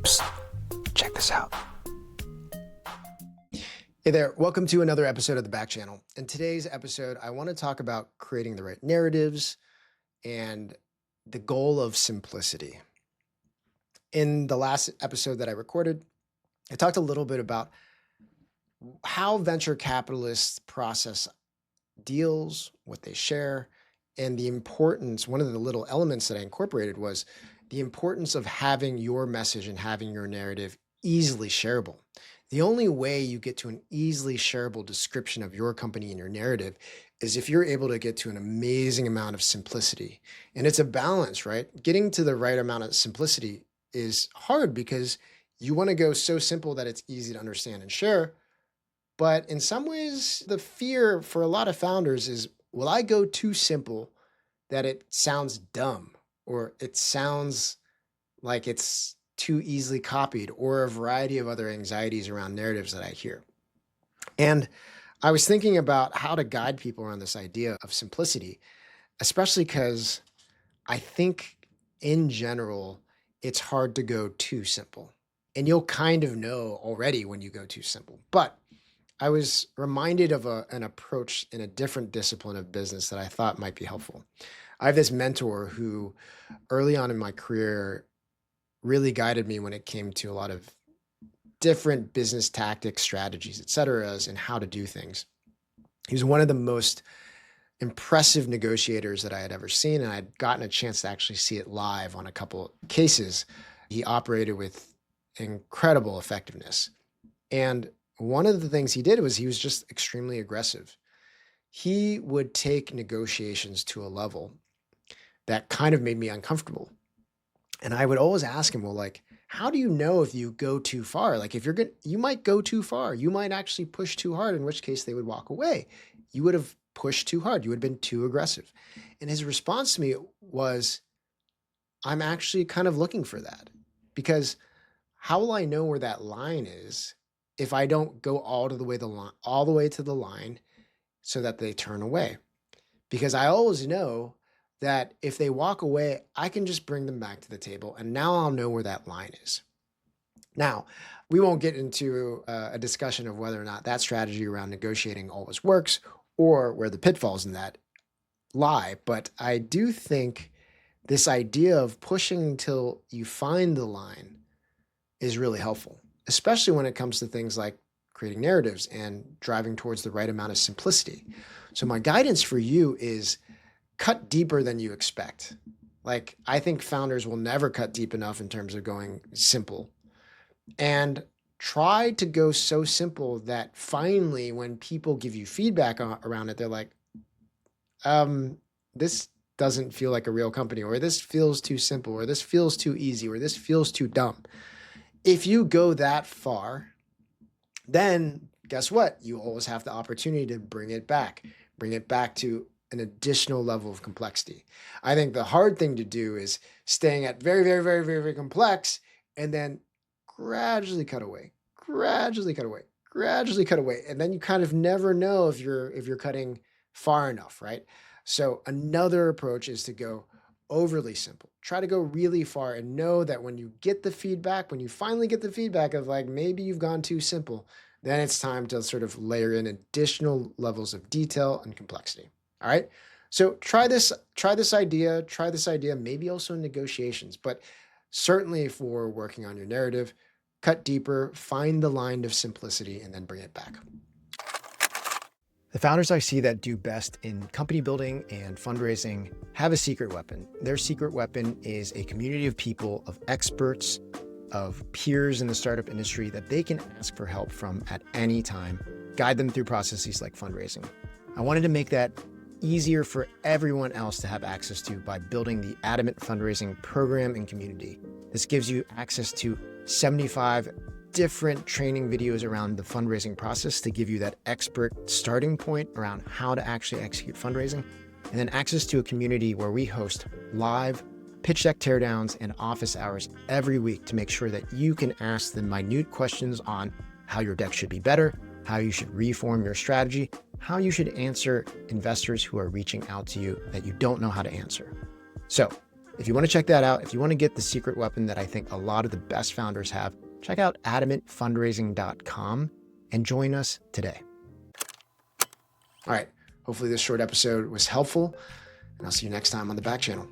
Psst, check this out. Hey there, welcome to another episode of the Backchannel. In today's episode, I want to talk about creating the right narratives and the goal of simplicity. In the last episode that I recorded, I talked a little bit about how venture capitalists process deals, what they share, and the importance. One of the little elements that I incorporated was the importance of having your message and having your narrative easily shareable. The only way you get to an easily shareable description of your company and your narrative is if you're able to get to an amazing amount of simplicity. And it's a balance, right? Getting to the right amount of simplicity is hard because you want to go so simple that it's easy to understand and share. But in some ways, the fear for a lot of founders is, will I go too simple that it sounds dumb, or it sounds like it's too easily copied, or a variety of other anxieties around narratives that I hear. And I was thinking about how to guide people around this idea of simplicity, especially because I think in general, it's hard to go too simple. And you'll kind of know already when you go too simple. But I was reminded of an approach in a different discipline of business that I thought might be helpful. I have this mentor who early on in my career really guided me when it came to a lot of different business tactics, strategies, et cetera, and how to do things. He was one of the most impressive negotiators that I had ever seen, and I'd gotten a chance to actually see it live on a couple cases. He operated with incredible effectiveness. And one of the things he did was he was just extremely aggressive. He would take negotiations to a level that kind of made me uncomfortable. And I would always ask him, well, like, how do you know if you go too far? Like, if you're good, you might go too far. You might actually push too hard, in which case they would walk away. You would have pushed too hard. You would have been too aggressive. And his response to me was, I'm actually kind of looking for that, because how will I know where that line is if I don't go all the way to the line so that they turn away? Because I always know that if they walk away, I can just bring them back to the table, and now I'll know where that line is. Now, we won't get into a discussion of whether or not that strategy around negotiating always works or where the pitfalls in that lie, but I do think this idea of pushing until you find the line is really helpful, especially when it comes to things like creating narratives and driving towards the right amount of simplicity. So my guidance for you is cut deeper than you expect. Like, I think founders will never cut deep enough in terms of going simple, and try to go so simple that finally when people give you feedback around it, they're like, this doesn't feel like a real company, or this feels too simple, or this feels too easy, or this feels too dumb. If you go that far, then guess what? You always have the opportunity to bring it back to an additional level of complexity. I think the hard thing to do is staying at very, very, very, very, very complex, and then gradually cut away. And then you kind of never know if you're cutting far enough, right? So another approach is to go overly simple. Try to go really far and know that when you finally get the feedback of like, maybe you've gone too simple, then it's time to sort of layer in additional levels of detail and complexity. All right. So try this idea, maybe also in negotiations, but certainly for working on your narrative, cut deeper, find the line of simplicity, and then bring it back. The founders I see that do best in company building and fundraising have a secret weapon. Their secret weapon is a community of people, of experts, of peers in the startup industry that they can ask for help from at any time, guide them through processes like fundraising. I wanted to make that easier for everyone else to have access to by building the Adamant Fundraising program and community. This gives you access to 75 different training videos around the fundraising process to give you that expert starting point around how to actually execute fundraising, and then access to a community where we host live pitch deck teardowns and office hours every week to make sure that you can ask the minute questions on how your deck should be better, how you should reform your strategy, how you should answer investors who are reaching out to you that you don't know how to answer. So If you want to check that out, if you want to get the secret weapon that I think a lot of the best founders have, check out adamantfundraising.com and join us today. All right. Hopefully this short episode was helpful, and I'll see you next time on the Back Channel.